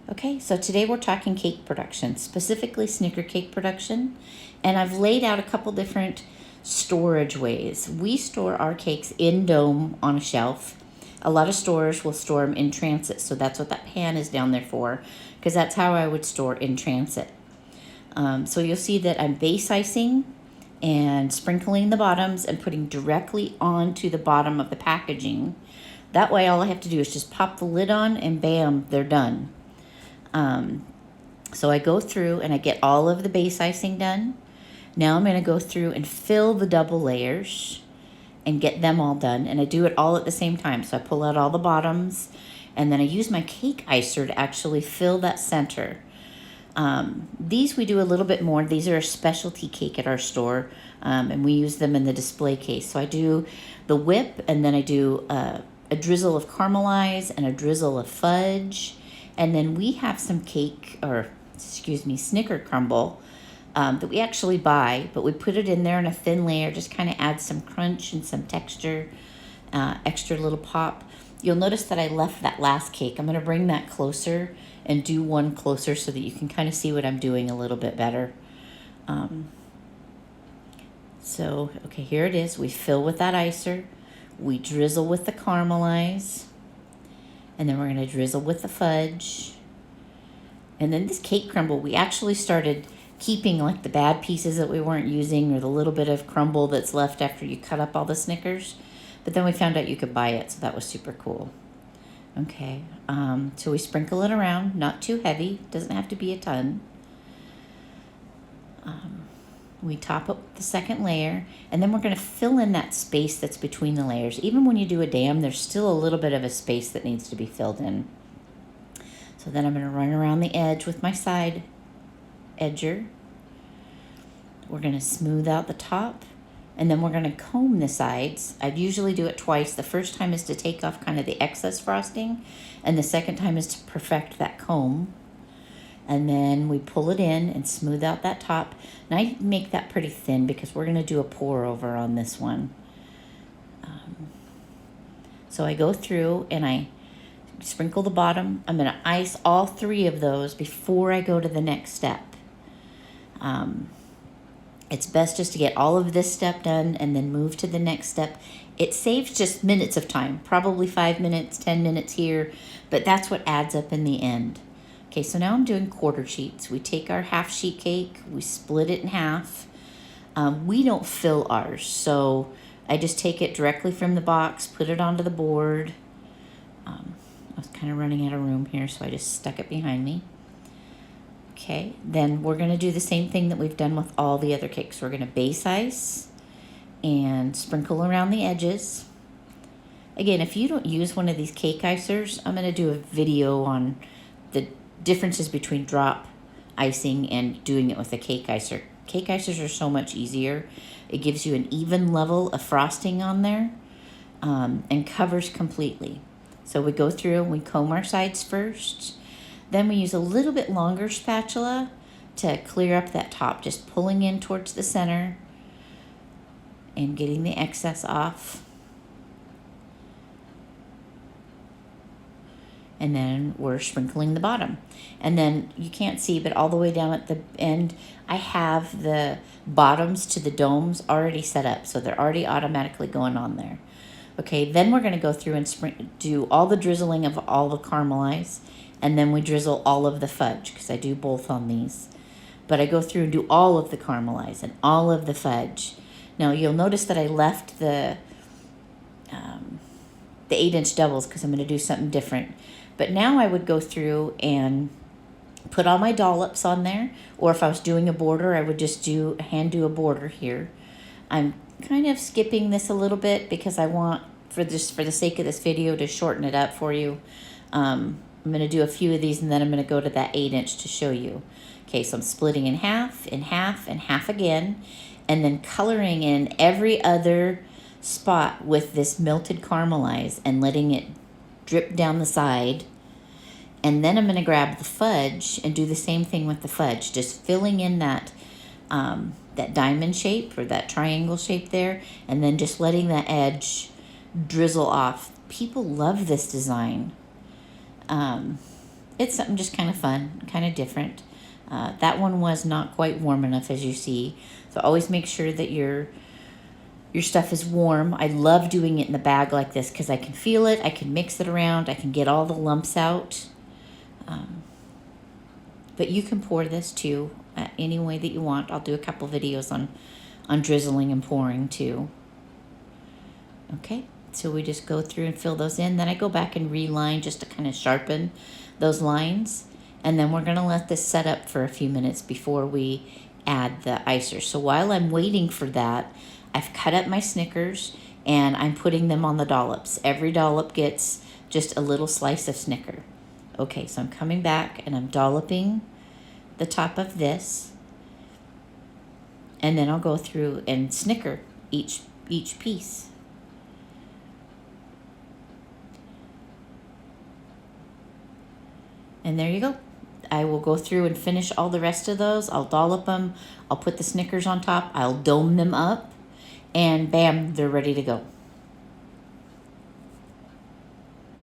Okay, so today we're talking cake production, specifically snicker cake production, and I've laid out a couple different storage ways. We store our cakes in dome on a shelf. A lot of stores will store them in transit, so that's what that pan is down there for, because that's how I would store in transit. So you'll see that I'm base icing and sprinkling the bottoms and putting directly onto the bottom of the packaging. That way all I have to do is just pop the lid on and bam, they're done. So I go through and I get all of the base icing done. Now I'm going to go through and fill the double layers and get them all done. And I do it all at the same time. So I pull out all the bottoms and then I use my cake icer to actually fill that center. These we do a little bit more. These are a specialty cake at our store, and we use them in the display case. So I do the whip, and then I do a drizzle of caramelize and a drizzle of fudge. And then we have some snicker crumble that we actually buy, but we put it in there in a thin layer, just kind of add some crunch and some texture, extra little pop. You'll notice that I left that last cake. I'm going to bring that closer and do one closer so that you can kind of see what I'm doing a little bit better. Okay, here it is. We fill with that icer. We drizzle with the caramelize. And then we're going to drizzle with the fudge. And then this cake crumble, we actually started keeping like the bad pieces that we weren't using or the little bit of crumble that's left after you cut up all the Snickers. But then we found out you could buy it, so that was super cool. Okay, so we sprinkle it around, not too heavy, doesn't have to be a ton. We top up the second layer, and then we're going to fill in that space that's between the layers. Even when you do a dam, there's still a little bit of a space that needs to be filled in. So then I'm going to run around the edge with my side edger. We're going to smooth out the top, and then we're going to comb the sides. I'd usually do it twice. The first time is to take off kind of the excess frosting, and the second time is to perfect that comb. And then we pull it in and smooth out that top. And I make that pretty thin because we're going to do a pour over on this one. So I go through and I sprinkle the bottom. I'm going to ice all three of those before I go to the next step. It's best just to get all of this step done and then move to the next step. It saves just minutes of time, probably 5 minutes, 10 minutes here, but that's what adds up in the end. Okay, so now I'm doing quarter sheets. We take our half sheet cake, we split it in half. We don't fill ours, so I just take it directly from the box, put it onto the board. I was kind of running out of room here, so I just stuck it behind me. Okay, then we're going to do the same thing that we've done with all the other cakes. We're going to base ice and sprinkle around the edges. Again, if you don't use one of these cake icers, I'm going to do a video on the differences between drop icing and doing it with a cake icer. Cake icers are so much easier. It gives you an even level of frosting on there and covers completely. So we go through and we comb our sides first. Then we use a little bit longer spatula to clear up that top, just pulling in towards the center and getting the excess off. And then we're sprinkling the bottom. And then you can't see, but all the way down at the end, I have the bottoms to the domes already set up. So they're already automatically going on there. Okay, then we're going to go through and do all the drizzling of all the caramelize. And then we drizzle all of the fudge, because I do both on these. But I go through and do all of the caramelize and all of the fudge. Now you'll notice that I left the 8-inch doubles because I'm going to do something different. But now I would go through and put all my dollops on there. Or if I was doing a border, I would just do a border here. I'm kind of skipping this a little bit because I want, for the sake of this video, to shorten it up for you. I'm going to do a few of these and then I'm going to go to that 8-inch to show you. Okay, so I'm splitting in half, and half again. And then coloring in every other spot with this melted caramelize and letting it drip down the side. And then I'm going to grab the fudge and do the same thing with the fudge, just filling in that that diamond shape or that triangle shape there, and then just letting that edge drizzle off. People love this design. it's something just kind of fun, kind of different. That one was not quite warm enough, as you see. So always make sure that your stuff is warm. I love doing it in the bag like this because I can feel it, I can mix it around, I can get all the lumps out. But you can pour this too any way that you want. I'll do a couple videos on drizzling and pouring too. Okay, so we just go through and fill those in. Then I go back and reline just to kind of sharpen those lines. And then we're going to let this set up for a few minutes before we add the icer. So while I'm waiting for that, I've cut up my Snickers and I'm putting them on the dollops. Every dollop gets just a little slice of Snicker. Okay, so I'm coming back and I'm dolloping the top of this. And then I'll go through and Snicker each piece. And there you go. I will go through and finish all the rest of those. I'll dollop them. I'll put the Snickers on top. I'll dome them up. And bam, they're ready to go.